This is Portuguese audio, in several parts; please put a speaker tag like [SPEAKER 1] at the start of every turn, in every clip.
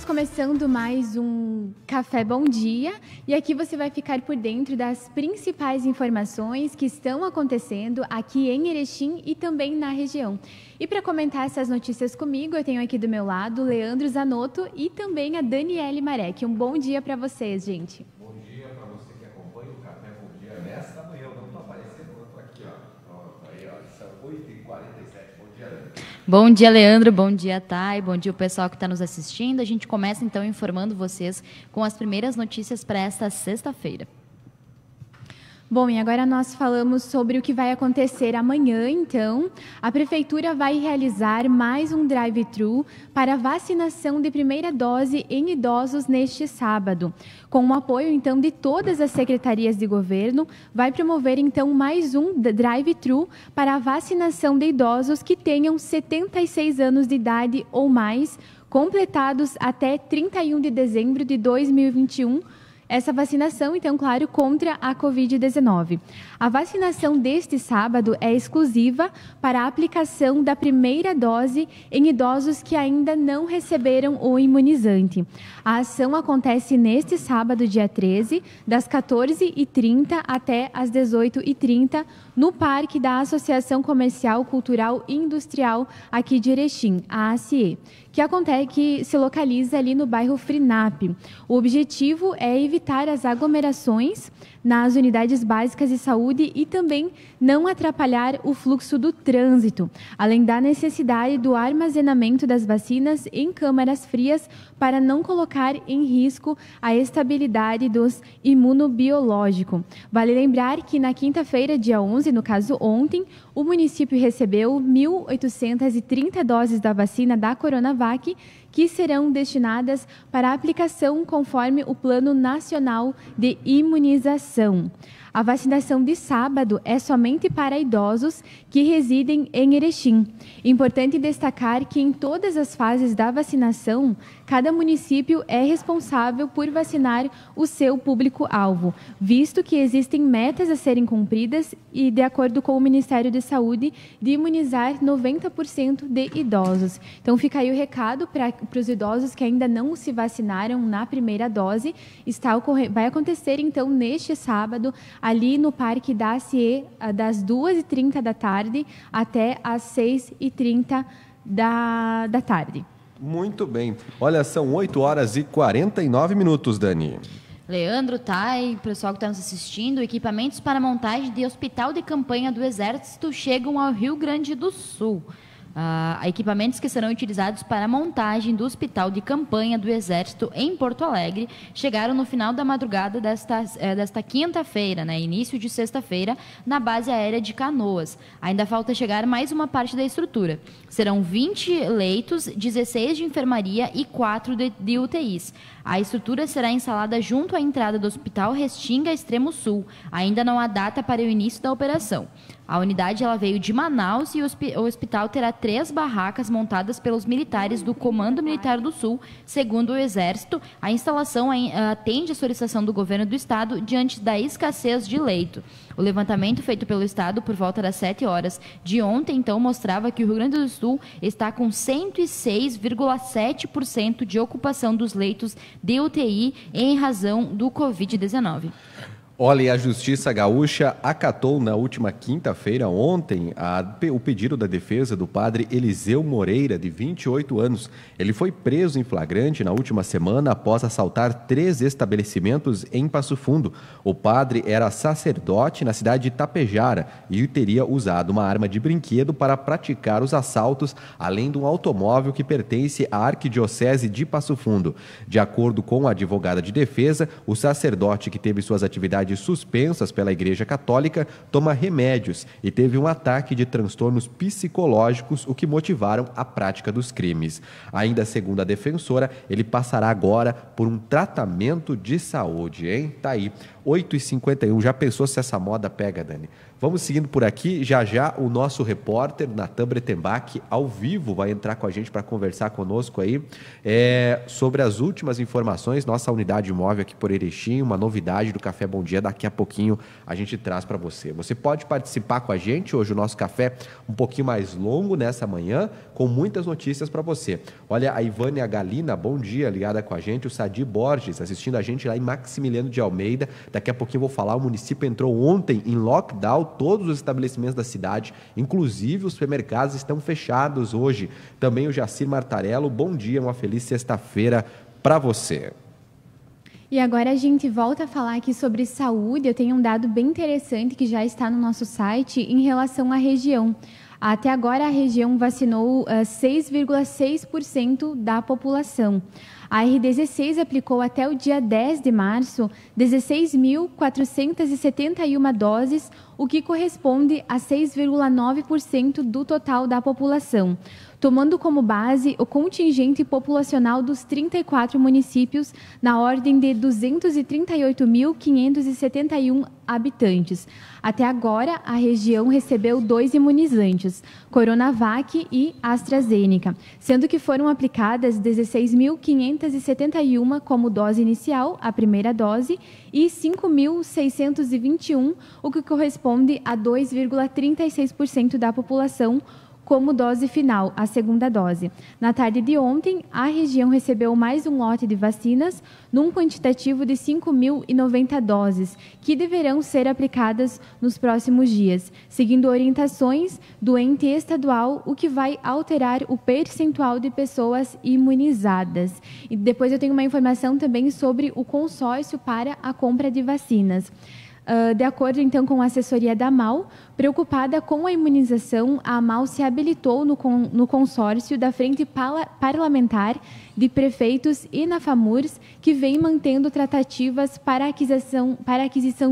[SPEAKER 1] começando mais um Café Bom Dia e aqui você vai ficar por dentro das principais informações que estão acontecendo aqui em Erechim e também na região. E para comentar essas notícias comigo, eu tenho aqui do meu lado o Leandro Zanotto e também a Daniele Marek. Um bom dia para vocês, gente.
[SPEAKER 2] Bom dia para você que acompanha o Café Bom Dia nesta manhã. Eu não estou aparecendo, eu estou aqui, ó. Aí, ó, são 8h47. Bom dia, Leandro.
[SPEAKER 3] Bom dia, Leandro. Bom dia, Thay. Bom dia, o pessoal que está nos assistindo. A gente começa, então, informando vocês com as primeiras notícias para esta sexta-feira.
[SPEAKER 1] Bom, e agora nós falamos sobre o que vai acontecer amanhã, então. A Prefeitura vai realizar mais um drive-thru para vacinação de primeira dose em idosos neste sábado. Com o apoio, então, de todas as secretarias de governo, vai promover, então, mais um drive-thru para a vacinação de idosos que tenham 76 anos de idade ou mais, completados até 31 de dezembro de 2021, essa vacinação, então, claro, contra a Covid-19. A vacinação deste sábado é exclusiva para a aplicação da primeira dose em idosos que ainda não receberam o imunizante. A ação acontece neste sábado, dia 13, das 14h30 até as 18h30, no Parque da Associação Comercial, Cultural e Industrial aqui de Erechim, a ACE, que se localiza ali no bairro Frinap. O objetivo é evitar as aglomerações nas unidades básicas de saúde e também não atrapalhar o fluxo do trânsito, além da necessidade do armazenamento das vacinas em câmaras frias para não colocar em risco a estabilidade dos imunobiológicos. Vale lembrar que na quinta-feira, dia 11, no caso ontem, o município recebeu 1.830 doses da vacina da Coronavac, que serão destinadas para aplicação conforme o Plano Nacional de Imunização. A vacinação de sábado é somente para idosos que residem em Erechim. Importante destacar que em todas as fases da vacinação, cada município é responsável por vacinar o seu público-alvo, visto que existem metas a serem cumpridas e, de acordo com o Ministério da Saúde, de imunizar 90% de idosos. Então, fica aí o recado para os idosos que ainda não se vacinaram na primeira dose. Vai acontecer, então, neste sábado, ali no Parque da ACE, das 2h30 da tarde até as 6h30 da tarde.
[SPEAKER 2] Muito bem. Olha, são 8h49, Dani.
[SPEAKER 3] Leandro, Thay, pessoal que está nos assistindo, equipamentos para montagem de hospital de campanha do Exército chegam ao Rio Grande do Sul. Equipamentos que serão utilizados para a montagem do hospital de campanha do Exército em Porto Alegre chegaram no final da madrugada desta quinta-feira, início de sexta-feira, na base aérea de Canoas. Ainda falta chegar mais uma parte da estrutura. Serão 20 leitos, 16 de enfermaria e 4 de UTIs. A estrutura será instalada junto à entrada do Hospital Restinga Extremo Sul. Ainda não há data para o início da operação. A unidade veio de Manaus e o hospital terá 3 barracas montadas pelos militares do Comando Militar do Sul. Segundo o Exército, a instalação atende a solicitação do governo do estado diante da escassez de leito. O levantamento feito pelo estado por volta das 7 horas de ontem, então, mostrava que o Rio Grande do Sul está com 106,7% de ocupação dos leitos de UTI em razão do Covid-19.
[SPEAKER 2] Olha, a Justiça Gaúcha acatou na última quinta-feira, ontem, o pedido da defesa do padre Eliseu Moreira, de 28 anos. Ele foi preso em flagrante na última semana após assaltar 3 estabelecimentos em Passo Fundo. O padre era sacerdote na cidade de Tapejara e teria usado uma arma de brinquedo para praticar os assaltos, além de um automóvel que pertence à Arquidiocese de Passo Fundo. De acordo com a advogada de defesa, o sacerdote que teve suas atividades suspensas pela Igreja Católica toma remédios e teve um ataque de transtornos psicológicos, o que motivaram a prática dos crimes. Ainda segundo a defensora, ele passará agora por um tratamento de saúde, hein? Tá aí, 8h51. Já pensou se essa moda pega, Dani? Vamos seguindo por aqui, já o nosso repórter Natan Bretenbach, ao vivo, vai entrar com a gente para conversar conosco aí sobre as últimas informações, nossa unidade móvel aqui por Erechim, uma novidade do Café Bom Dia, daqui a pouquinho a gente traz para você. Você pode participar com a gente, hoje o nosso café um pouquinho mais longo nessa manhã, com muitas notícias para você. Olha, a Ivânia Galina, bom dia, ligada com a gente, o Sadi Borges, assistindo a gente lá em Maximiliano de Almeida, daqui a pouquinho eu vou falar, o município entrou ontem em lockdown, todos os estabelecimentos da cidade, inclusive os supermercados, estão fechados hoje. Também o Jacir Martarello, bom dia, uma feliz sexta-feira para você.
[SPEAKER 1] E agora a gente volta a falar aqui sobre saúde. Eu tenho um dado bem interessante que já está no nosso site em relação à região. Até agora a região vacinou 6,6% da população. A R16 aplicou até o dia 10 de março 16.471 doses, o que corresponde a 6,9% do total da população, tomando como base o contingente populacional dos 34 municípios na ordem de 238.571 habitantes. Até agora, a região recebeu 2 imunizantes, Coronavac e AstraZeneca, sendo que foram aplicadas 16.571 como dose inicial, a primeira dose, e 5.621, o que corresponde a 2,36% da população, como dose final, a segunda dose. Na tarde de ontem, a região recebeu mais um lote de vacinas, num quantitativo de 5.090 doses, que deverão ser aplicadas nos próximos dias, seguindo orientações do ente estadual, o que vai alterar o percentual de pessoas imunizadas. E depois eu tenho uma informação também sobre o consórcio para a compra de vacinas. De acordo, então, com a assessoria da AMAL, preocupada com a imunização, a AMAL se habilitou no consórcio da Frente Parlamentar de Prefeitos e na FAMURS, que vem mantendo tratativas para a aquisição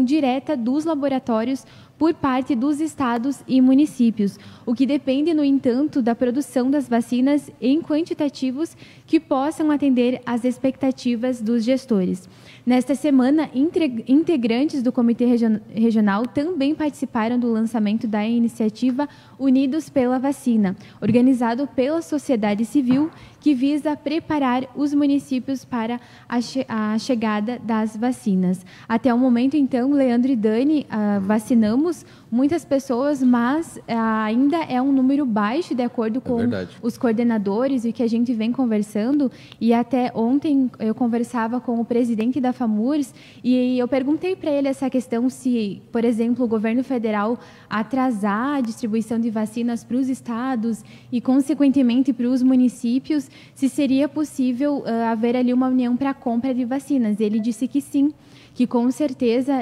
[SPEAKER 1] direta dos laboratórios por parte dos estados e municípios, o que depende, no entanto, da produção das vacinas em quantitativos que possam atender às expectativas dos gestores. Nesta semana, integrantes do Comitê Regional também participaram do lançamento da iniciativa Unidos pela Vacina, organizado pela sociedade civil, que visa preparar os municípios para a chegada das vacinas. Até o momento, então, Leandro e Dani, vacinamos muitas pessoas, mas ainda é um número baixo, de acordo com os coordenadores e o que a gente vem conversando. E até ontem eu conversava com o presidente da FAMURS e eu perguntei para ele essa questão se, por exemplo, o governo federal atrasar a distribuição de vacinas para os estados e, consequentemente, para os municípios, se seria possível haver ali uma união para a compra de vacinas. Ele disse que sim, que com certeza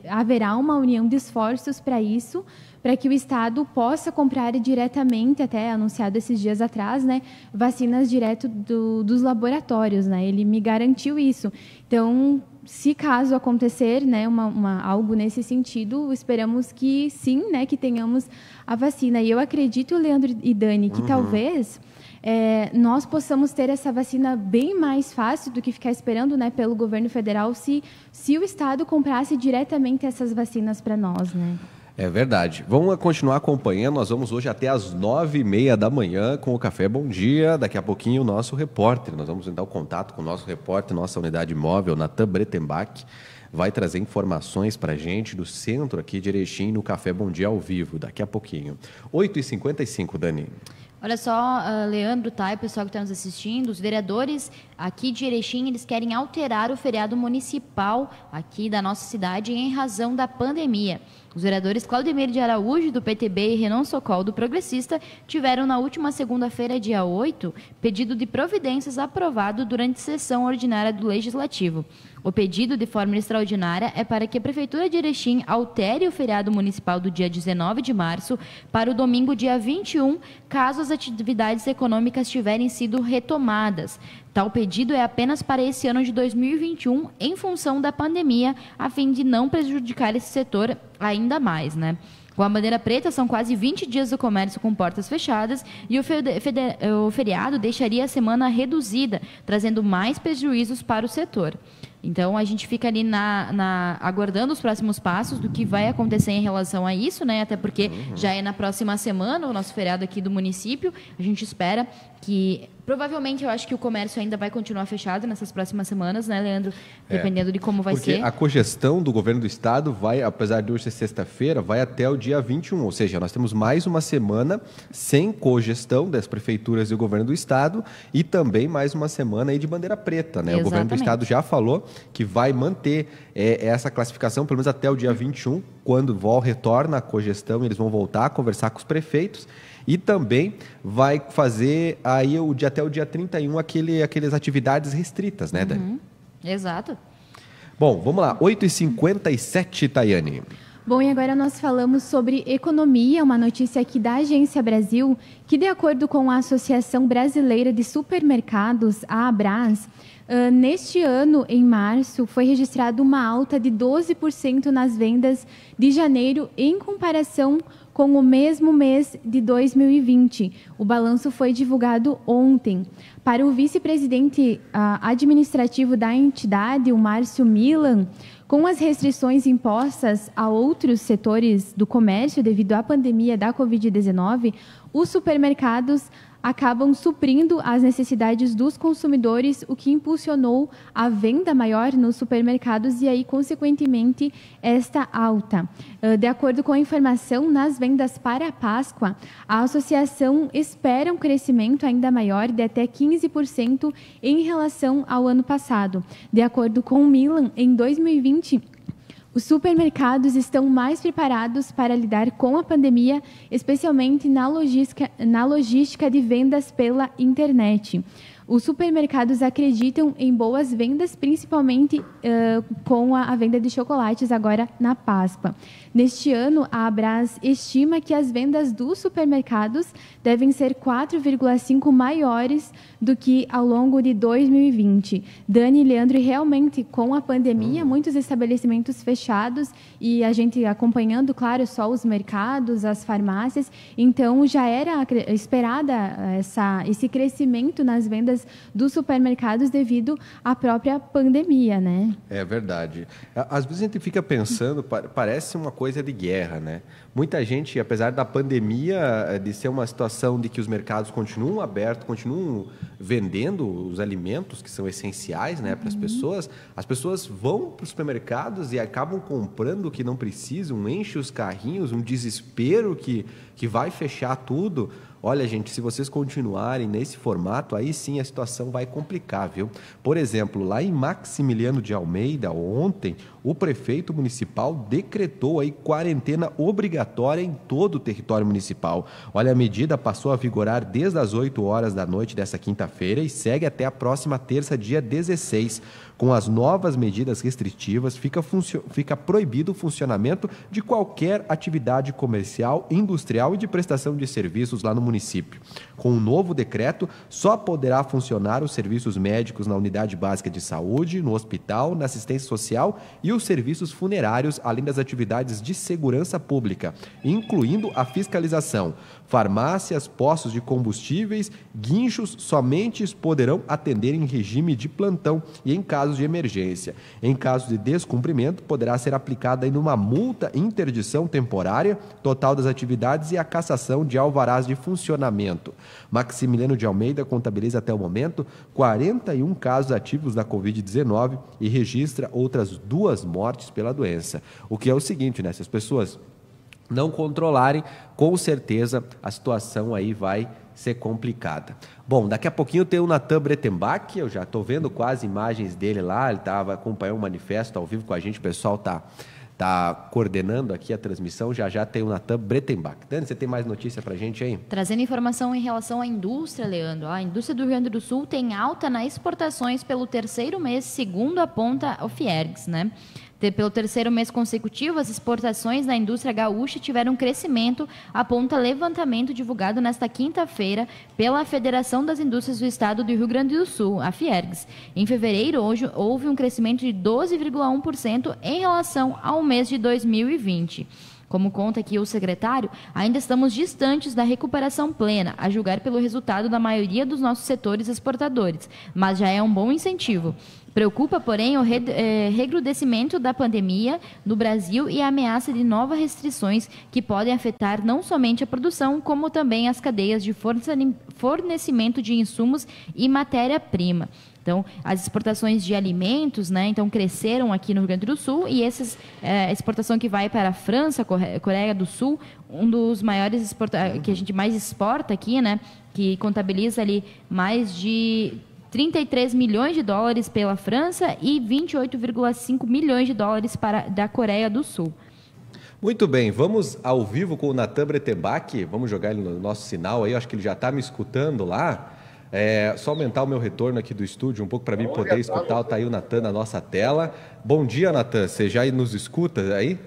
[SPEAKER 1] haverá uma união de esforços para isso, para que o Estado possa comprar diretamente, até anunciado esses dias atrás, né, vacinas direto dos laboratórios, né? Ele me garantiu isso. Então, se caso acontecer, né, algo nesse sentido, esperamos que sim, né, que tenhamos a vacina. E eu acredito, Leandro e Dani, que talvez nós possamos ter essa vacina bem mais fácil do que ficar esperando, né, pelo governo federal, se o Estado comprasse diretamente essas vacinas para nós, né?
[SPEAKER 2] É verdade. Vamos continuar acompanhando. Nós vamos hoje até às 9h30 da manhã com o Café Bom Dia. Daqui a pouquinho o nosso repórter. Nós vamos entrar em contato com o nosso repórter, nossa unidade móvel, Natan Bretenbach. Vai trazer informações para a gente do centro aqui de Erechim no Café Bom Dia ao vivo. Daqui a pouquinho. 8h55, Dani.
[SPEAKER 3] Olha só, Leandro, tá? E o pessoal que está nos assistindo, os vereadores aqui de Erechim, eles querem alterar o feriado municipal aqui da nossa cidade em razão da pandemia. Os vereadores Claudemir de Araújo, do PTB, e Renan Socol, do Progressista, tiveram na última segunda-feira, dia 8, pedido de providências aprovado durante sessão ordinária do Legislativo. O pedido, de forma extraordinária, é para que a Prefeitura de Erechim altere o feriado municipal do dia 19 de março para o domingo, dia 21, caso as atividades econômicas tiverem sido retomadas. Tal pedido é apenas para esse ano de 2021, em função da pandemia, a fim de não prejudicar esse setor ainda mais, né? Com a bandeira preta, são quase 20 dias do comércio com portas fechadas e o feriado deixaria a semana reduzida, trazendo mais prejuízos para o setor. Então, a gente fica ali aguardando os próximos passos do que vai acontecer em relação a isso, né? Até porque já é na próxima semana o nosso feriado aqui do município. A gente espera que... Provavelmente, eu acho que o comércio ainda vai continuar fechado nessas próximas semanas, né, Leandro? Dependendo de como vai ser.
[SPEAKER 2] Porque a cogestão do governo do estado vai, apesar de hoje ser sexta-feira, vai até o dia 21. Ou seja, nós temos mais uma semana sem cogestão das prefeituras e do governo do estado e também mais uma semana aí de bandeira preta, né?
[SPEAKER 3] Exatamente.
[SPEAKER 2] O governo do estado já falou que vai manter essa classificação, pelo menos até o dia 21, quando retorna a cogestão, eles vão voltar a conversar com os prefeitos. E também vai fazer aí até o dia 31 aquelas atividades restritas, né, Dani?
[SPEAKER 3] Exato.
[SPEAKER 2] Bom, vamos lá. 8h57, Tayane.
[SPEAKER 1] Bom, e agora nós falamos sobre economia, uma notícia aqui da Agência Brasil, que de acordo com a Associação Brasileira de Supermercados, a Abras, neste ano, em março, foi registrada uma alta de 12% nas vendas de janeiro em comparação com o mesmo mês de 2020. O balanço foi divulgado ontem. Para o vice-presidente administrativo da entidade, o Márcio Milan, com as restrições impostas a outros setores do comércio devido à pandemia da Covid-19, os supermercados acabam suprindo as necessidades dos consumidores, o que impulsionou a venda maior nos supermercados e aí, consequentemente, esta alta. De acordo com a informação, nas vendas para a Páscoa, a associação espera um crescimento ainda maior de até 15% em relação ao ano passado. De acordo com o Milan, em 2020, os supermercados estão mais preparados para lidar com a pandemia, especialmente na logística de vendas pela internet. Os supermercados acreditam em boas vendas, principalmente com a venda de chocolates agora na Páscoa. Neste ano, a Abras estima que as vendas dos supermercados devem ser 4,5 maiores do que ao longo de 2020. Dani e Leandro, realmente, com a pandemia, muitos estabelecimentos fechados e a gente acompanhando, claro, só os mercados, as farmácias. Então, já era esperada esse crescimento nas vendas dos supermercados devido à própria pandemia, né?
[SPEAKER 2] É verdade. Às vezes a gente fica pensando, parece uma coisa de guerra, né? Muita gente, apesar da pandemia, de ser uma situação de que os mercados continuam abertos, continuam vendendo os alimentos que são essenciais, né, para as pessoas vão para os supermercados e acabam comprando o que não precisam, enchem os carrinhos, um desespero que vai fechar tudo. Olha, gente, se vocês continuarem nesse formato, aí sim a situação vai complicar, viu? Por exemplo, lá em Maximiliano de Almeida, ontem, o prefeito municipal decretou aí quarentena obrigatória em todo o território municipal. Olha, a medida passou a vigorar desde as 8 horas da noite dessa quinta-feira e segue até a próxima terça, dia 16. Com as novas medidas restritivas, fica proibido o funcionamento de qualquer atividade comercial, industrial e de prestação de serviços lá no município. Com o novo decreto, só poderá funcionar os serviços médicos na unidade básica de saúde, no hospital, na assistência social e os serviços funerários, além das atividades de segurança pública, incluindo a fiscalização. Farmácias, postos de combustíveis, guinchos somente poderão atender em regime de plantão e em casos de emergência. Em caso de descumprimento, poderá ser aplicada ainda uma multa, interdição temporária, total das atividades e a cassação de alvarás de funcionamento. Maximiliano de Almeida contabiliza até o momento 41 casos ativos da Covid-19 e registra outras 2 mortes pela doença. O que é o seguinte, né? Se as pessoas não controlarem, com certeza a situação aí vai ser complicada. Bom, daqui a pouquinho tem o Natan Bretenbach, eu já estou vendo quase imagens dele lá, ele estava acompanhando o manifesto ao vivo com a gente, o pessoal está coordenando aqui a transmissão, já tem o Natan Bretenbach. Dani, você tem mais notícia para a gente aí?
[SPEAKER 3] Trazendo informação em relação à indústria, Leandro. A indústria do Rio Grande do Sul tem alta nas exportações pelo terceiro mês, segundo aponta o Fiergs, né? Pelo terceiro mês consecutivo, as exportações da indústria gaúcha tiveram um crescimento, aponta levantamento divulgado nesta quinta-feira pela Federação das Indústrias do Estado do Rio Grande do Sul, a Fiergs. Em fevereiro, hoje, houve um crescimento de 12,1% em relação ao mês de 2020. Como conta aqui o secretário, ainda estamos distantes da recuperação plena, a julgar pelo resultado da maioria dos nossos setores exportadores, mas já é um bom incentivo. Preocupa, porém, o recrudescimento da pandemia no Brasil e a ameaça de novas restrições que podem afetar não somente a produção, como também as cadeias de fornecimento de insumos e matéria-prima. Então, as exportações de alimentos, né, então cresceram aqui no Rio Grande do Sul, e essa exportação que vai para a França, Coreia do Sul, um dos maiores que a gente mais exporta aqui, né, que contabiliza ali mais de 33 milhões de dólares pela França e 28,5 milhões de dólares da Coreia do Sul.
[SPEAKER 2] Muito bem, vamos ao vivo com o Natan Bretenbach, vamos jogar ele no nosso sinal aí, eu acho que ele já está me escutando lá. Só aumentar o meu retorno aqui do estúdio um pouco para mim poder escutar. Está aí o Natan na nossa tela. Bom dia, Natan. Você já nos escuta aí?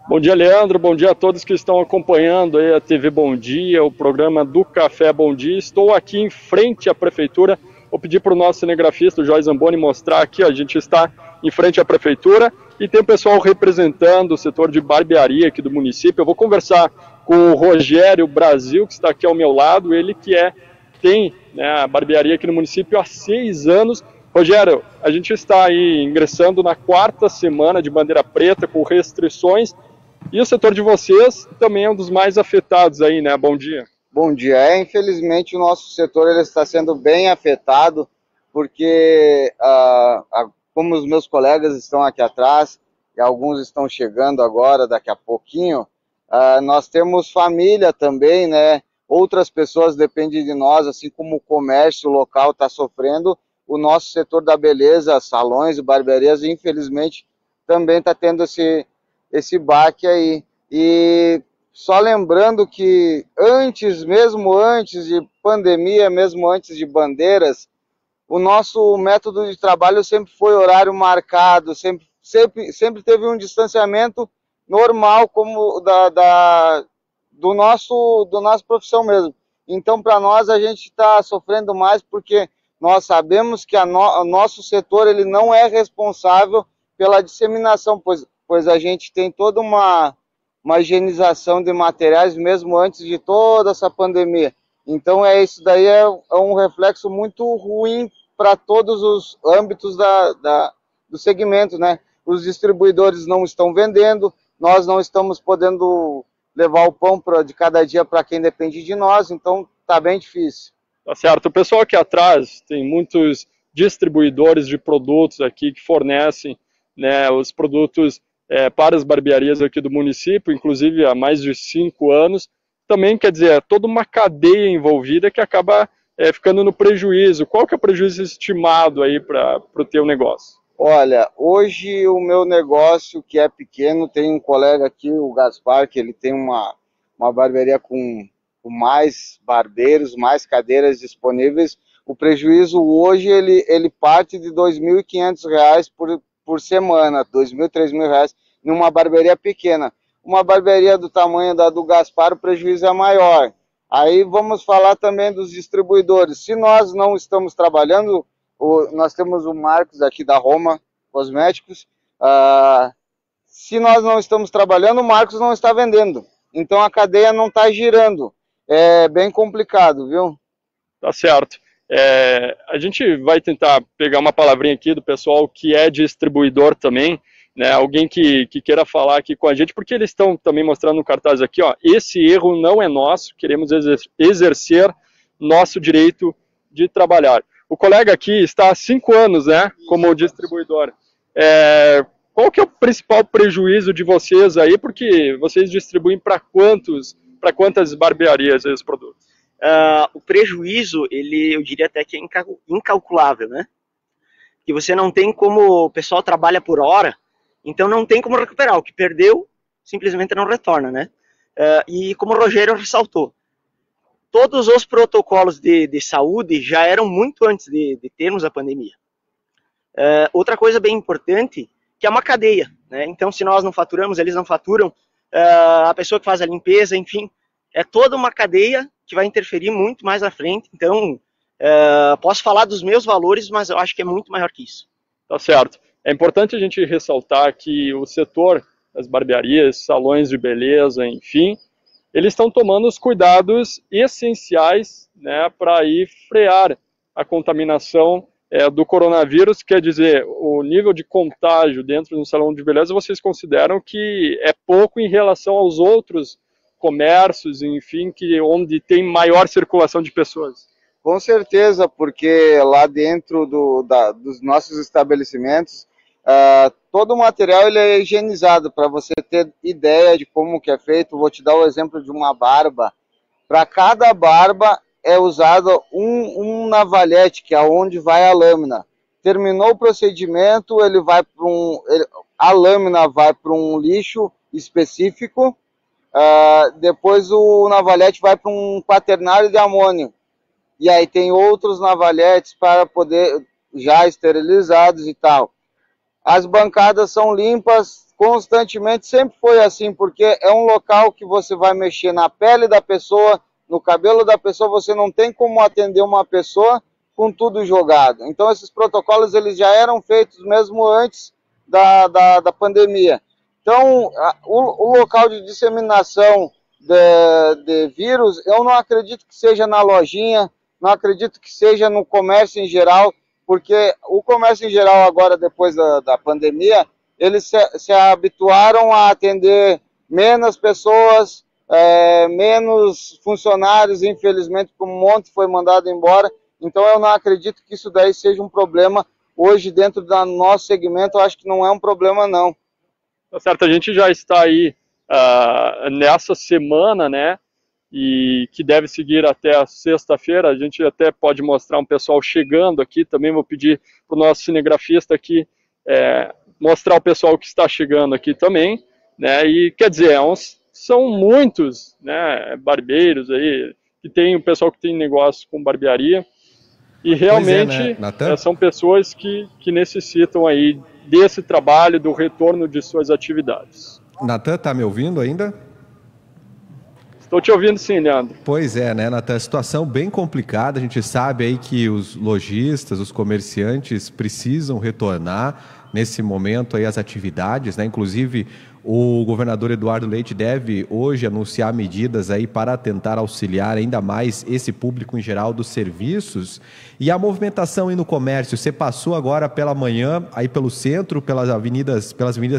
[SPEAKER 4] Bom dia, Leandro. Bom dia a todos que estão acompanhando aí a TV Bom Dia, o programa do Café Bom Dia. Estou aqui em frente à Prefeitura. Vou pedir para o nosso cinegrafista, o Joy Zamboni, mostrar aqui. A gente está em frente à Prefeitura e tem o pessoal representando o setor de barbearia aqui do município. Eu vou conversar com o Rogério Brasil, que está aqui ao meu lado, ele que tem, né, a barbearia aqui no município há 6 anos. Rogério, a gente está aí ingressando na 4ª semana de bandeira preta com restrições e o setor de vocês também é um dos mais afetados aí, né? Bom dia.
[SPEAKER 5] Bom dia. Infelizmente o nosso setor ele está sendo bem afetado porque, como os meus colegas estão aqui atrás e alguns estão chegando agora, daqui a pouquinho, nós temos família também, né? Outras pessoas dependem de nós, assim como o comércio local está sofrendo, o nosso setor da beleza, salões e barbearias, infelizmente, também está tendo esse baque aí. E só lembrando que mesmo antes de pandemia, mesmo antes de bandeiras, o nosso método de trabalho sempre foi horário marcado, sempre teve um distanciamento normal, como do nosso profissão mesmo. Então, para nós, a gente está sofrendo mais porque nós sabemos que o nosso setor ele não é responsável pela disseminação, pois a gente tem toda uma higienização de materiais mesmo antes de toda essa pandemia. Então, isso daí é um reflexo muito ruim para todos os âmbitos do segmento, né? Os distribuidores não estão vendendo, nós não estamos podendo levar o pão de cada dia para quem depende de nós, então tá bem difícil.
[SPEAKER 4] Tá certo. O pessoal aqui atrás tem muitos distribuidores de produtos aqui que fornecem, né, os produtos para as barbearias aqui do município, inclusive há mais de 5 anos. Também, quer dizer, é toda uma cadeia envolvida que acaba ficando no prejuízo. Qual que é o prejuízo estimado aí para o teu negócio?
[SPEAKER 5] Olha, hoje o meu negócio, que é pequeno, tem um colega aqui, o Gaspar, que ele tem uma barbearia com mais barbeiros, mais cadeiras disponíveis. O prejuízo hoje, ele parte de R$ 2.500 por semana, R$ 2.000, R$ 3.000, numa barbearia pequena. Uma barbearia do tamanho da do Gaspar, o prejuízo é maior. Aí vamos falar também dos distribuidores. Se nós não estamos trabalhando, nós temos o Marcos aqui da Roma Cosméticos. Se nós não estamos trabalhando, o Marcos não está vendendo. Então a cadeia não está girando. É bem complicado, viu?
[SPEAKER 4] Tá certo. A gente vai tentar pegar uma palavrinha aqui do pessoal que é distribuidor também, né? Alguém que queira falar aqui com a gente, porque eles estão também mostrando no cartaz aqui, ó, esse erro não é nosso, queremos exercer nosso direito de trabalhar. O colega aqui está há 5 anos, né, como distribuidor. Qual que é o principal prejuízo de vocês aí, porque vocês distribuem para quantas barbearias esses produtos?
[SPEAKER 6] O prejuízo, eu diria até que é incalculável, né? Que você não tem como, o pessoal trabalha por hora, então não tem como recuperar. O que perdeu, simplesmente não retorna, né? E como o Rogério ressaltou, todos os protocolos de saúde já eram muito antes de termos a pandemia. Outra coisa bem importante, que é uma cadeia, né? Então, se nós não faturamos, eles não faturam, a pessoa que faz a limpeza, enfim, é toda uma cadeia que vai interferir muito mais à frente. Então, posso falar dos meus valores, mas eu acho que é muito maior que isso.
[SPEAKER 4] Tá certo. É importante a gente ressaltar que o setor das barbearias, salões de beleza, enfim, eles estão tomando os cuidados essenciais, né, para aí frear a contaminação do coronavírus, quer dizer, o nível de contágio dentro do salão de beleza, vocês consideram que é pouco em relação aos outros comércios, enfim, onde tem maior circulação de pessoas?
[SPEAKER 5] Com certeza, porque lá dentro dos nossos estabelecimentos, todo o material ele é higienizado, para você ter ideia de como que é feito. Vou te dar o exemplo de uma barba. Para cada barba é usado um navalhete, que é onde vai a lâmina. Terminou o procedimento, a lâmina vai para um lixo específico, depois o navalhete vai para um quaternário de amônio. E aí tem outros navaletes para poder, já esterilizados e tal. As bancadas são limpas constantemente, sempre foi assim, porque é um local que você vai mexer na pele da pessoa, no cabelo da pessoa, você não tem como atender uma pessoa com tudo jogado. Então esses protocolos eles já eram feitos mesmo antes da pandemia. Então o local de disseminação de vírus, eu não acredito que seja na lojinha, não acredito que seja no comércio em geral, porque o comércio em geral agora, depois da pandemia, eles se habituaram a atender menos pessoas, menos funcionários, infelizmente, porque um monte foi mandado embora. Então eu não acredito que isso daí seja um problema hoje dentro do nosso segmento. Eu acho que não é um problema, não.
[SPEAKER 4] Tá certo, a gente já está aí nessa semana, né? E que deve seguir até a sexta-feira. A gente até pode mostrar um pessoal chegando aqui. Também vou pedir para o nosso cinegrafista aqui mostrar o pessoal que está chegando aqui também, né? E quer dizer, são muitos, né, barbeiros aí, que tem o pessoal que tem negócio com barbearia, e realmente são pessoas que necessitam aí desse trabalho, do retorno de suas atividades.
[SPEAKER 2] Natan, tá me ouvindo ainda?
[SPEAKER 4] Estou te ouvindo sim, Leandro.
[SPEAKER 2] Pois é, né, Natan? Situação bem complicada. A gente sabe aí que os lojistas, os comerciantes precisam retornar nesse momento aí às atividades, né? Inclusive, o governador Eduardo Leite deve hoje anunciar medidas aí para tentar auxiliar ainda mais esse público em geral dos serviços. E a movimentação aí no comércio, você passou agora pela manhã aí pelo centro, pelas avenidas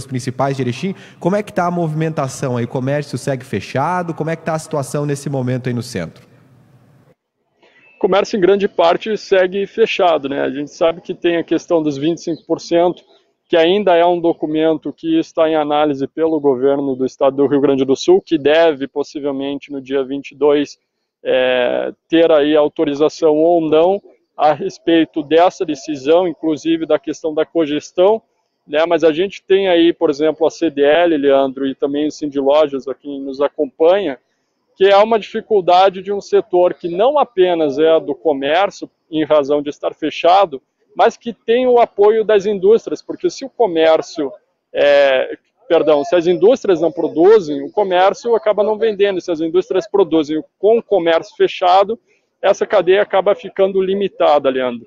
[SPEAKER 2] principais de Erechim. Como é que está a movimentação aí? O comércio segue fechado? Como é que está a situação nesse momento aí no centro?
[SPEAKER 4] O comércio em grande parte segue fechado, né? A gente sabe que tem a questão dos 25%, que ainda é um documento que está em análise pelo governo do estado do Rio Grande do Sul, que deve possivelmente no dia 22 ter aí autorização ou não a respeito dessa decisão, inclusive da questão da cogestão, né? Mas a gente tem aí, por exemplo, a CDL, Leandro, e também o Sindilojas, a quem nos acompanha, que é uma dificuldade de um setor que não apenas é do comércio, em razão de estar fechado, mas que tem o apoio das indústrias, porque se o comércio, se as indústrias não produzem, o comércio acaba não vendendo. Se as indústrias produzem com o comércio fechado, essa cadeia acaba ficando limitada, Leandro.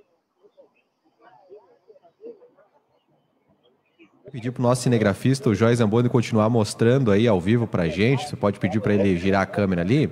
[SPEAKER 2] Pedir para o nosso cinegrafista, o Joy Zamboni, continuar mostrando aí ao vivo para a gente. Você pode pedir para ele girar a câmera ali,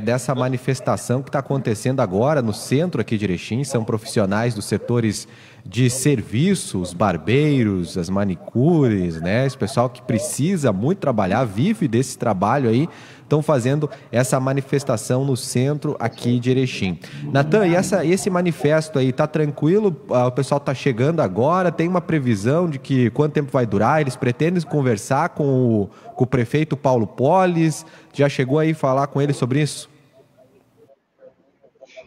[SPEAKER 2] dessa manifestação que está acontecendo agora no centro aqui de Erechim. São profissionais dos setores de serviços, barbeiros, as manicures, né? Esse pessoal que precisa muito trabalhar, vive desse trabalho aí, estão fazendo essa manifestação no centro aqui de Erechim. Natan, e esse manifesto aí, tá tranquilo? O pessoal tá chegando agora, tem uma previsão de que quanto tempo vai durar? Eles pretendem conversar com o prefeito Paulo Polis? Já chegou aí falar com ele sobre isso?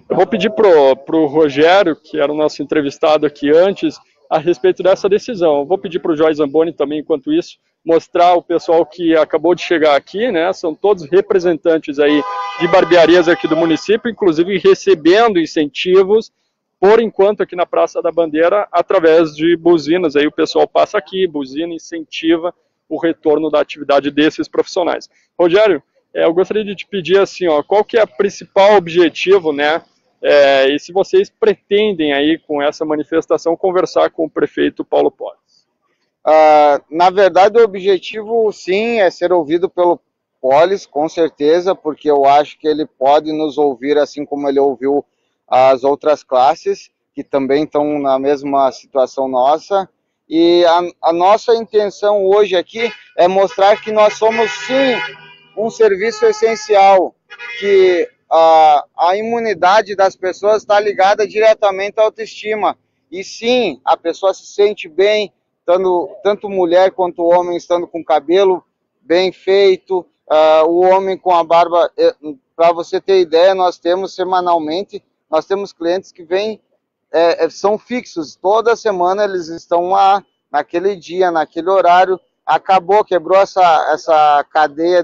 [SPEAKER 4] Eu vou pedir pro Rogério, que era o nosso entrevistado aqui antes, a respeito dessa decisão. Eu vou pedir pro Joy Zamboni também, enquanto isso, mostrar o pessoal que acabou de chegar aqui, né? São todos representantes aí de barbearias aqui do município, inclusive recebendo incentivos, por enquanto, aqui na Praça da Bandeira, através de buzinas. Aí o pessoal passa aqui, buzina, incentiva o retorno da atividade desses profissionais. Rogério, eu gostaria de te pedir assim, qual que é o principal objetivo, né? E se vocês pretendem aí, com essa manifestação, conversar com o prefeito Paulo Polis?
[SPEAKER 5] Na verdade, o objetivo, sim, é ser ouvido pelo Polis, com certeza, porque eu acho que ele pode nos ouvir assim como ele ouviu as outras classes. que também estão na mesma situação nossa. E a nossa intenção hoje aqui é mostrar que nós somos, sim, um serviço essencial, que a imunidade das pessoas está ligada diretamente à autoestima. E sim, a pessoa se sente bem, tanto mulher quanto homem estando com cabelo bem feito, o homem com a barba. Para você ter ideia, nós temos semanalmente, nós temos clientes que vêm, são fixos, toda semana eles estão lá, naquele dia, naquele horário. Acabou, quebrou essa cadeia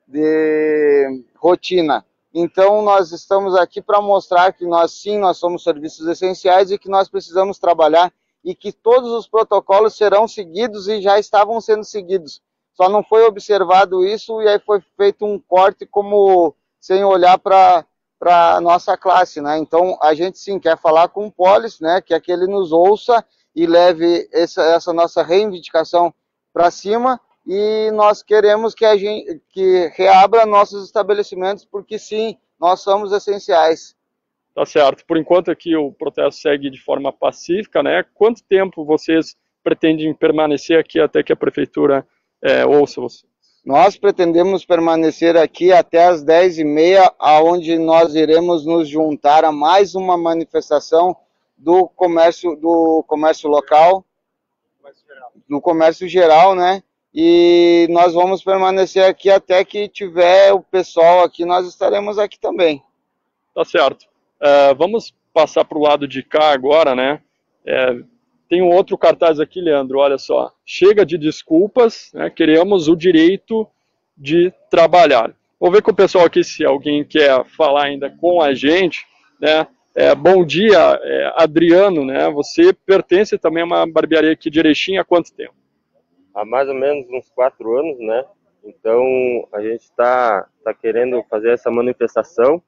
[SPEAKER 5] de rotina. Então, nós estamos aqui para mostrar que nós, sim, nós somos serviços essenciais e que nós precisamos trabalhar e que todos os protocolos serão seguidos e já estavam sendo seguidos. Só não foi observado isso e aí foi feito um corte como sem olhar para a nossa classe, né? Então, a gente, sim, quer falar com o Polis, né? Que ele nos ouça e leve essa nossa reivindicação para cima. E nós queremos que reabra nossos estabelecimentos, porque sim, nós somos essenciais.
[SPEAKER 4] Tá certo. Por enquanto aqui o protesto segue de forma pacífica, né? Quanto tempo vocês pretendem permanecer aqui até que a prefeitura ouça vocês?
[SPEAKER 5] Nós pretendemos permanecer aqui até as 10h30, aonde nós iremos nos juntar a mais uma manifestação do comércio local, do comércio geral, né? E nós vamos permanecer aqui até que tiver o pessoal aqui, nós estaremos aqui também.
[SPEAKER 4] Tá certo. Vamos passar para o lado de cá agora, né? Tem um outro cartaz aqui, Leandro, olha só. Chega de desculpas, né? Queremos o direito de trabalhar. Vou ver com o pessoal aqui se alguém quer falar ainda com a gente, né? Bom dia, Adriano, né? Você pertence também a uma barbearia aqui de Erechim há quanto tempo?
[SPEAKER 7] Há mais ou menos uns 4 anos, né? Então, a gente está querendo fazer essa manifestação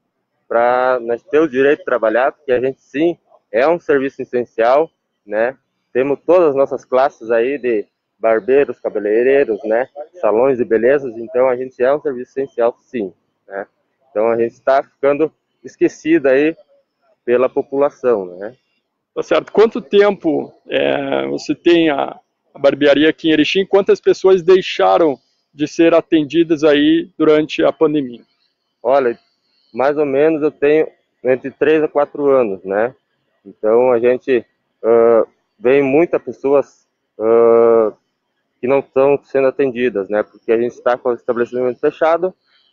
[SPEAKER 7] para nós ter o direito de trabalhar, porque a gente, sim, é um serviço essencial, né? Temos todas as nossas classes aí de barbeiros, cabeleireiros, né? Salões de belezas, então a gente é um serviço essencial, sim, né? Então, a gente está ficando esquecido aí pela população, né?
[SPEAKER 4] Tá certo. Quanto tempo você tem a barbearia aqui em Erechim? Quantas pessoas deixaram de ser atendidas aí durante a pandemia?
[SPEAKER 7] Olha, mais ou menos eu tenho entre 3 a 4 anos, né? Então a gente vem muitas pessoas que não estão sendo atendidas, né? Porque a gente está com o estabelecimento fechado,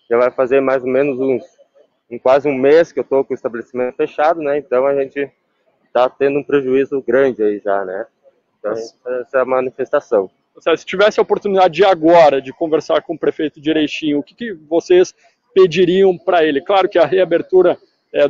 [SPEAKER 7] já vai fazer mais ou menos quase um mês que eu estou com o estabelecimento fechado, né? Então a gente está tendo um prejuízo grande aí já, né? Então, essa é a manifestação.
[SPEAKER 4] Se tivesse a oportunidade de agora de conversar com o prefeito de Erechim, o que vocês pediriam para ele? Claro que a reabertura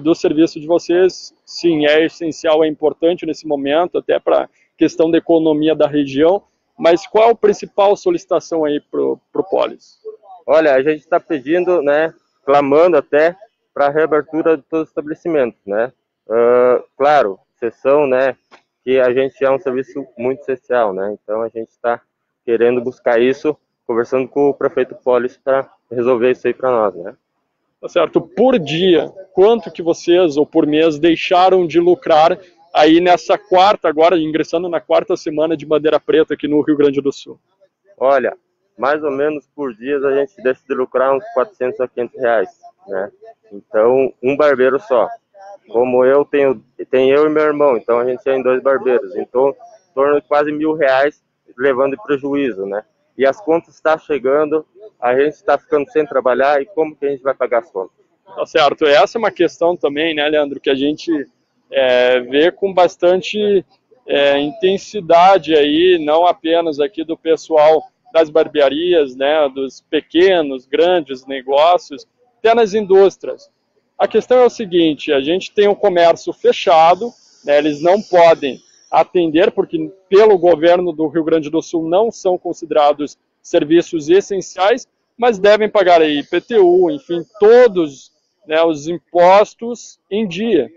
[SPEAKER 4] do serviço de vocês, sim, é essencial, é importante nesse momento, até para a questão da economia da região, mas qual a principal solicitação aí para o Polis?
[SPEAKER 7] Olha, a gente está pedindo, né, clamando até para a reabertura de todos os estabelecimentos, né? Claro, exceção, né, que a gente é um serviço muito essencial, né? Então a gente está querendo buscar isso, conversando com o prefeito Polis para resolver isso aí para nós, né?
[SPEAKER 4] Tá certo. Por dia, quanto que vocês, ou por mês, deixaram de lucrar aí nessa quarta, agora ingressando na quarta semana de bandeira preta aqui no Rio Grande do Sul?
[SPEAKER 7] Olha, mais ou menos por dia a gente deixa de lucrar uns 400 a 500 reais, né? Então, um barbeiro só. Como eu tenho eu e meu irmão, então a gente tem 2 barbeiros, então em torno de quase R$1.000 levando de prejuízo, né? E as contas estão chegando, a gente está ficando sem trabalhar e como que a gente vai pagar as contas?
[SPEAKER 4] Tá certo, essa é uma questão também, né, Leandro, que a gente vê com bastante intensidade aí, não apenas aqui do pessoal das barbearias, né, dos pequenos, grandes negócios, até nas indústrias. A questão é o seguinte, a gente tem um comércio fechado, né, eles não podem atender, porque pelo governo do Rio Grande do Sul não são considerados serviços essenciais, mas devem pagar aí IPTU, enfim, todos, né, os impostos em dia.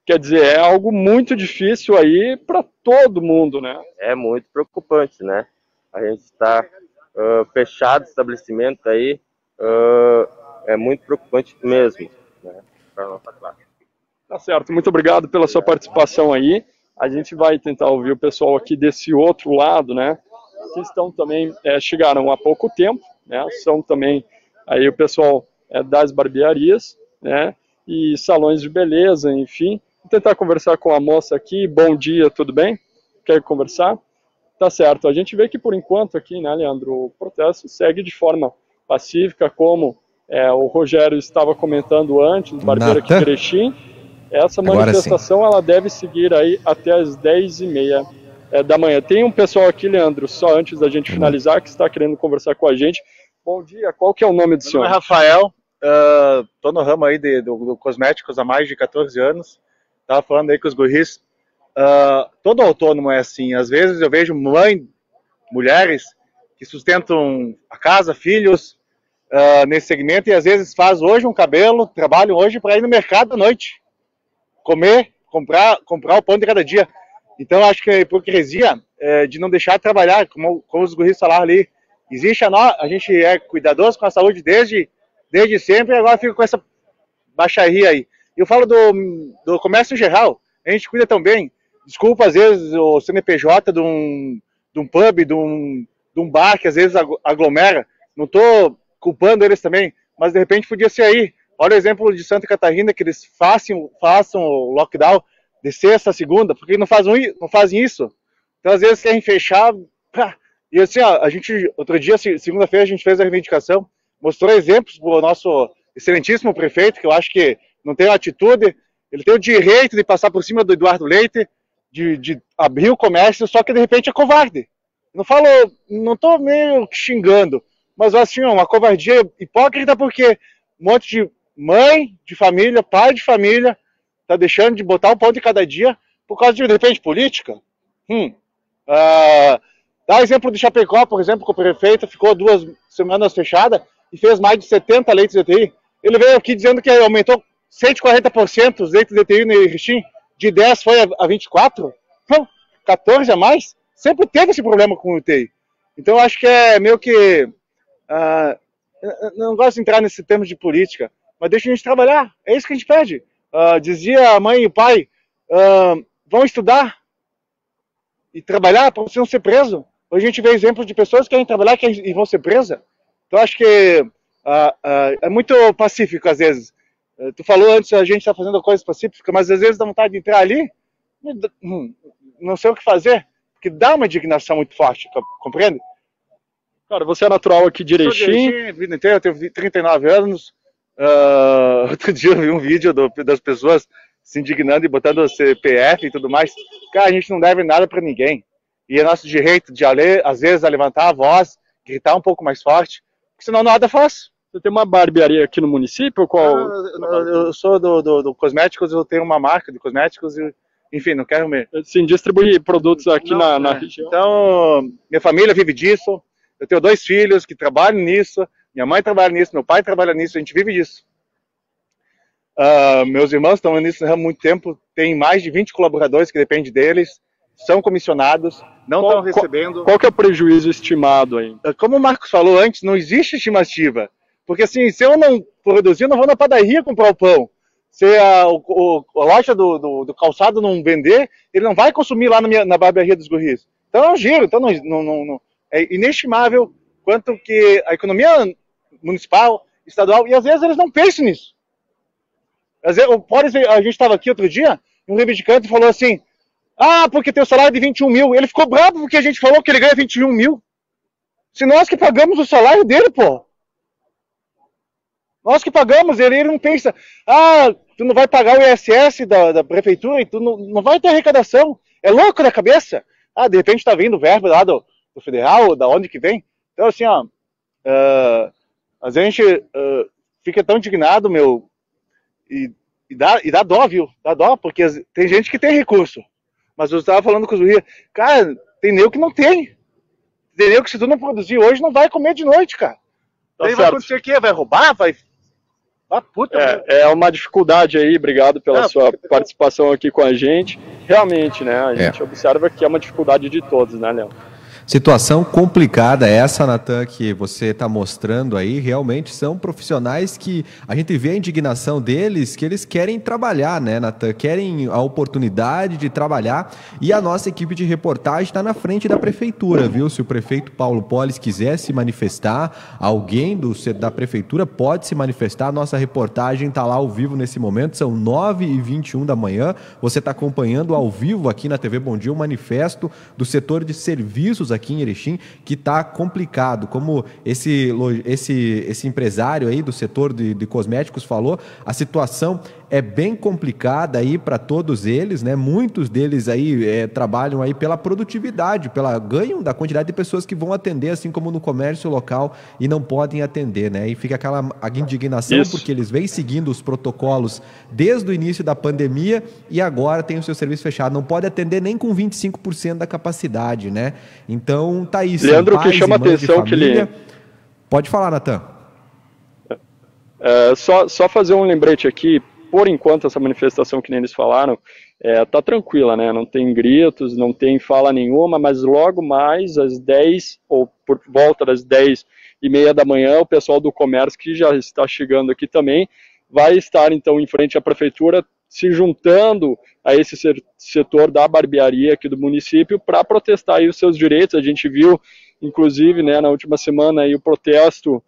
[SPEAKER 4] Quer dizer, é algo muito difícil aí para todo mundo, né?
[SPEAKER 7] É muito preocupante, né? A gente está fechado estabelecimento aí, é muito preocupante mesmo, né, para a nossa classe.
[SPEAKER 4] Tá certo, muito obrigado pela sua participação aí. A gente vai tentar ouvir o pessoal aqui desse outro lado, né? Que estão também, chegaram há pouco tempo, né? São também aí o pessoal das barbearias, né? E salões de beleza, enfim. Vou tentar conversar com a moça aqui. Bom dia, tudo bem? Quer conversar? Tá certo. A gente vê que por enquanto aqui, né, Leandro, o protesto segue de forma pacífica, como o Rogério estava comentando antes, o barbeiro aqui de Erechim. Essa manifestação ela deve seguir aí até as 10h30 da manhã. Tem um pessoal aqui, Leandro, só antes da gente finalizar, que está querendo conversar com a gente. Bom dia, qual que é o nome do senhor?
[SPEAKER 8] Meu nome é Rafael, estou no ramo aí do cosméticos há mais de 14 anos. Estava falando aí com os guris. Todo autônomo é assim. Às vezes eu vejo mulheres que sustentam a casa, filhos, nesse segmento, e às vezes faz hoje um cabelo, trabalham hoje para ir no mercado à noite. Comer, comprar o pão de cada dia. Então, acho que a hipocrisia de não deixar de trabalhar, como os guris falaram ali. Existe a gente é cuidadoso com a saúde desde sempre, e agora fica com essa baixaria aí. Eu falo do comércio geral, a gente cuida tão bem. Desculpa, às vezes, o CNPJ de um pub, de um bar, que às vezes aglomera. Não estou culpando eles também, mas de repente podia ser aí. Olha o exemplo de Santa Catarina, que eles façam o lockdown de sexta a segunda, porque não fazem isso. Então, às vezes, querem fechar. E assim, a gente, outro dia, segunda-feira, a gente fez a reivindicação, mostrou exemplos para o nosso excelentíssimo prefeito, que eu acho que não tem atitude, ele tem o direito de passar por cima do Eduardo Leite, de abrir o comércio, só que de repente é covarde. Não estou meio xingando, mas assim, uma covardia hipócrita, porque um monte de mãe de família, pai de família, tá deixando de botar o pão de cada dia por causa de repente, política. Dá exemplo de Chapecó, por exemplo, que o prefeito ficou 2 semanas fechada e fez mais de 70 leitos de UTI. Ele veio aqui dizendo que aumentou 140% os leitos de UTI no Erechim, de 10 foi a 24, 14 a mais. Sempre teve esse problema com o UTI. Então, acho que é meio que... não gosto de entrar nesse termo de política, mas deixa a gente trabalhar. É isso que a gente pede. Dizia a mãe e o pai, vão estudar e trabalhar para você não ser preso. Hoje a gente vê exemplos de pessoas que querem trabalhar e vão ser presas. Então, acho que é muito pacífico, às vezes. Tu falou antes, a gente está fazendo coisas pacíficas, mas às vezes dá vontade de entrar ali, não sei o que fazer, porque dá uma indignação muito forte, compreende?
[SPEAKER 4] Cara, você é natural aqui de Erechim?
[SPEAKER 8] A vida inteira, eu tenho 39 anos. Outro dia eu vi um vídeo das pessoas se indignando e botando o CPF e tudo mais. Cara, a gente não deve nada para ninguém. E é nosso direito de, às vezes, a levantar a voz, gritar um pouco mais forte, porque senão nada faz.
[SPEAKER 4] Você tem uma barbearia aqui no município?
[SPEAKER 8] Eu sou do cosméticos, eu tenho uma marca de cosméticos e, enfim, não quero me...
[SPEAKER 4] Sim, distribuir produtos aqui na região.
[SPEAKER 8] Então, minha família vive disso. Eu tenho 2 filhos que trabalham nisso, minha mãe trabalha nisso, meu pai trabalha nisso, a gente vive disso. Meus irmãos estão nisso há muito tempo, tem mais de 20 colaboradores que dependem deles, são comissionados, não estão recebendo...
[SPEAKER 4] Qual que é o prejuízo estimado aí?
[SPEAKER 8] Como o Marcos falou antes, não existe estimativa, porque assim, se eu não produzir, eu não vou na padaria comprar o pão. Se a loja do calçado não vender, ele não vai consumir lá na barbearia dos guris. Então é um giro, então não é inestimável quanto que a economia municipal, estadual, e às vezes eles não pensam nisso. Às vezes, a gente estava aqui outro dia, um reivindicante falou assim, porque tem o salário de 21 mil. Ele ficou bravo porque a gente falou que ele ganha 21 mil. Se nós que pagamos o salário dele, pô. Nós que pagamos, ele não pensa, tu não vai pagar o ISS da prefeitura e tu não vai ter arrecadação. É louco da cabeça. De repente tá vindo verba lá do federal, da onde que vem. Então, assim, às vezes a gente fica tão indignado, meu, e dá dó, viu? Dá dó, porque tem gente que tem recurso. Mas eu estava falando com os guris, cara, tem nego que não tem. Tem nego que se tu não produzir hoje, não vai comer de noite, cara. Daí vai acontecer o quê? Vai roubar?
[SPEAKER 4] É uma dificuldade aí, obrigado pela sua participação aqui com a gente. Realmente, né, a gente observa que é uma dificuldade de todos, né, Léo?
[SPEAKER 2] Situação complicada essa, Natan, que você está mostrando aí. Realmente são profissionais que a gente vê a indignação deles, que eles querem trabalhar, né, Natan? Querem a oportunidade de trabalhar. E a nossa equipe de reportagem está na frente da prefeitura, viu? Se o prefeito Paulo Polis quiser se manifestar, alguém da prefeitura pode se manifestar. A nossa reportagem está lá ao vivo nesse momento, são 9h21 da manhã. Você está acompanhando ao vivo aqui na TV Bom Dia o manifesto do setor de serviços aqui em Erechim, que está complicado. Como esse empresário aí do setor de cosméticos falou, a situação é bem complicada aí para todos eles, né? Muitos deles aí trabalham aí pela produtividade, pela ganho da quantidade de pessoas que vão atender, assim como no comércio local, e não podem atender, né? E fica aquela indignação porque eles vêm seguindo os protocolos desde o início da pandemia e agora tem o seu serviço fechado. Não pode atender nem com 25% da capacidade, né? Então tá isso.
[SPEAKER 4] Leandro, que chama a atenção que ele...
[SPEAKER 2] Pode falar, Natan.
[SPEAKER 4] Só fazer um lembrete aqui. Por enquanto, essa manifestação que nem eles falaram, tá tranquila, né? Não tem gritos, não tem fala nenhuma, mas logo mais às 10, ou por volta das 10h30 da manhã, o pessoal do comércio, que já está chegando aqui também, vai estar então em frente à prefeitura, se juntando a esse setor da barbearia aqui do município para protestar aí os seus direitos. A gente viu, inclusive, né, na última semana aí o protesto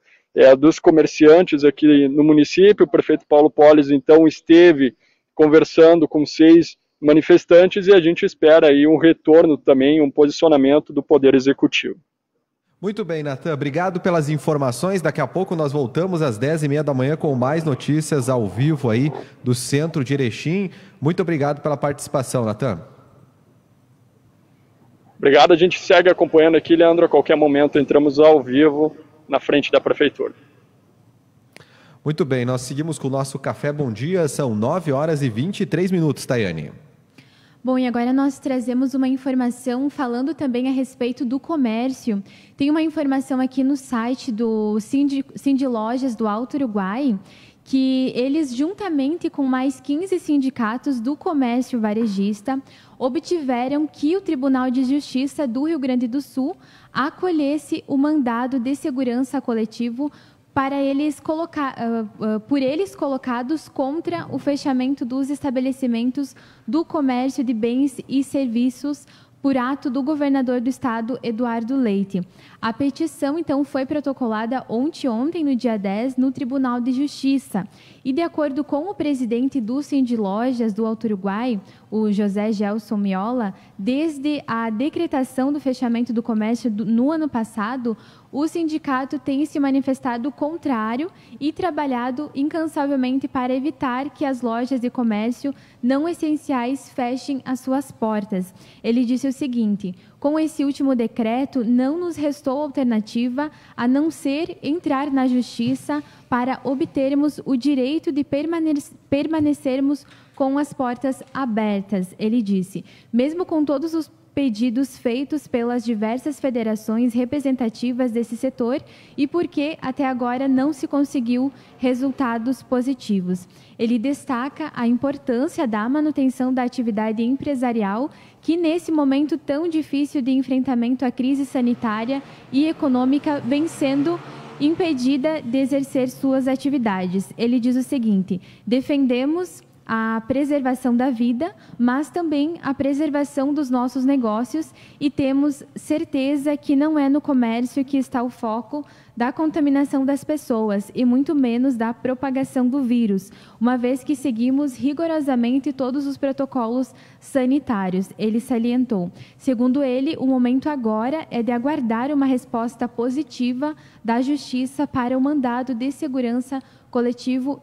[SPEAKER 4] dos comerciantes aqui no município. O prefeito Paulo Polis, então, esteve conversando com 6 manifestantes e a gente espera aí um retorno também, um posicionamento do Poder Executivo.
[SPEAKER 2] Muito bem, Natan, obrigado pelas informações. Daqui a pouco nós voltamos às 10h30 da manhã com mais notícias ao vivo aí do centro de Erechim. Muito obrigado pela participação, Natan.
[SPEAKER 4] Obrigado, a gente segue acompanhando aqui, Leandro. A qualquer momento entramos ao vivo na frente da prefeitura.
[SPEAKER 2] Muito bem, nós seguimos com o nosso Café Bom Dia, são 9h23, Tayane.
[SPEAKER 1] Bom, e agora nós trazemos uma informação falando também a respeito do comércio. Tem uma informação aqui no site do Sindi Lojas do Alto Uruguai, que eles, juntamente com mais 15 sindicatos do comércio varejista, obtiveram que o Tribunal de Justiça do Rio Grande do Sul acolhesse o mandado de segurança coletivo para por eles colocados contra o fechamento dos estabelecimentos do comércio de bens e serviços por ato do governador do estado, Eduardo Leite. A petição, então, foi protocolada ontem, no dia 10, no Tribunal de Justiça. E, de acordo com o presidente do Sindi Lojas do Alto Uruguai, o José Gelson Miola, desde a decretação do fechamento do comércio no ano passado, o sindicato tem se manifestado contrário e trabalhado incansavelmente para evitar que as lojas de comércio não essenciais fechem as suas portas. Ele disse o seguinte: com esse último decreto, não nos restou alternativa a não ser entrar na justiça para obtermos o direito de permanecermos com as portas abertas. Ele disse, mesmo com todos os pedidos feitos pelas diversas federações representativas desse setor e porque até agora não se conseguiu resultados positivos. Ele destaca a importância da manutenção da atividade empresarial que, nesse momento tão difícil de enfrentamento à crise sanitária e econômica, vem sendo impedida de exercer suas atividades. Ele diz o seguinte: defendemos a preservação da vida, mas também a preservação dos nossos negócios e temos certeza que não é no comércio que está o foco da contaminação das pessoas e muito menos da propagação do vírus, uma vez que seguimos rigorosamente todos os protocolos sanitários, ele salientou. Segundo ele, o momento agora é de aguardar uma resposta positiva da Justiça para o mandado de segurança coletivo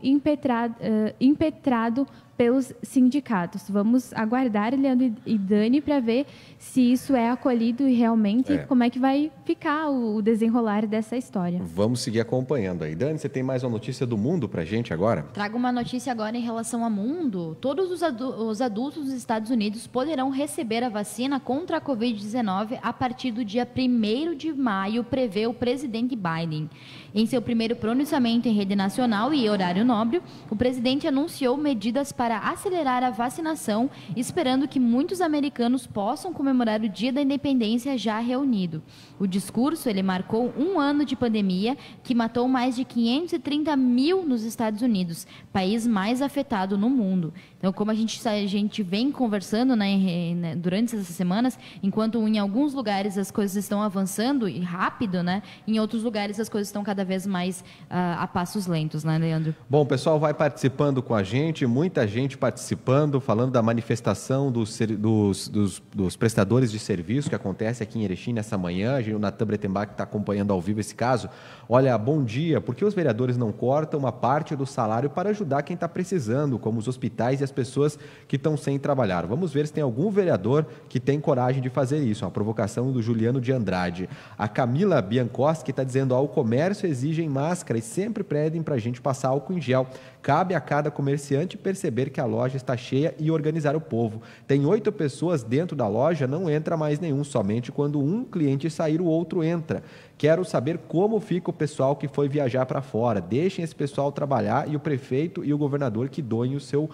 [SPEAKER 1] impetrado pelos sindicatos. Vamos aguardar, Leandro e Dani, para ver se isso é acolhido e realmente como é que vai ficar o desenrolar dessa história.
[SPEAKER 2] Vamos seguir acompanhando aí. Dani, você tem mais uma notícia do mundo para a gente agora?
[SPEAKER 3] Trago uma notícia agora em relação ao mundo. Todos os adultos dos Estados Unidos poderão receber a vacina contra a Covid-19 a partir do dia 1º de maio, prevê o presidente Biden. Em seu primeiro pronunciamento em rede nacional e horário nobre, o presidente anunciou medidas para para acelerar a vacinação, esperando que muitos americanos possam comemorar o Dia da Independência já reunido. O discurso ele marcou um ano de pandemia que matou mais de 530 mil nos Estados Unidos, país mais afetado no mundo. Então, como a gente vem conversando, né, durante essas semanas, enquanto em alguns lugares as coisas estão avançando e rápido, né, em outros lugares as coisas estão cada vez mais a passos lentos, né, Leandro?
[SPEAKER 2] Bom, o pessoal vai participando com a gente, muita gente participando, falando da manifestação dos prestadores de serviço que acontece aqui em Erechim nessa manhã. O Natan Breitenbach está acompanhando ao vivo esse caso. Olha, bom dia. Por que os vereadores não cortam uma parte do salário para ajudar quem está precisando, como os hospitais e as pessoas que estão sem trabalhar? Vamos ver se tem algum vereador que tem coragem de fazer isso. Uma provocação do Juliano de Andrade. A Camila Biancoski está dizendo: ao comércio exigem máscara e sempre pedem para a gente passar álcool em gel. Cabe a cada comerciante perceber que a loja está cheia e organizar o povo. Tem 8 pessoas dentro da loja, não entra mais nenhum, somente quando um cliente sair, o outro entra. Quero saber como fica o pessoal que foi viajar para fora. Deixem esse pessoal trabalhar e o prefeito e o governador que doem o seu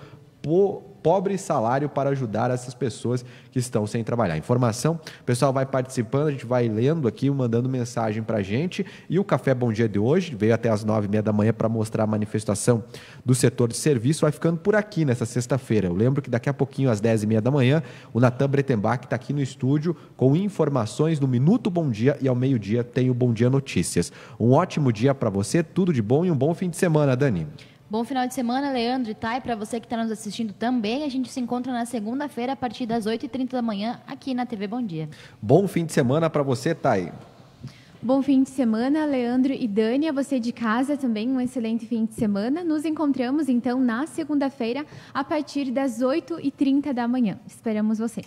[SPEAKER 2] pobre salário para ajudar essas pessoas que estão sem trabalhar. Informação, o pessoal vai participando, a gente vai lendo aqui, mandando mensagem para a gente. E o Café Bom Dia de hoje veio até as 9h30 da manhã para mostrar a manifestação do setor de serviço. Vai ficando por aqui nessa sexta-feira. Eu lembro que daqui a pouquinho, às 10h30 da manhã, o Natan Breitenbach está aqui no estúdio com informações no Minuto Bom Dia, e ao meio-dia tem o Bom Dia Notícias. Um ótimo dia para você, tudo de bom e um bom fim de semana, Dani.
[SPEAKER 3] Bom final de semana, Leandro e Thay. Para você que está nos assistindo também, a gente se encontra na segunda-feira a partir das 8h30 da manhã aqui na TV Bom Dia.
[SPEAKER 2] Bom fim de semana para você, Thay.
[SPEAKER 1] Bom fim de semana, Leandro e Dani. A você de casa também um excelente fim de semana. Nos encontramos então na segunda-feira a partir das 8h30 da manhã. Esperamos você.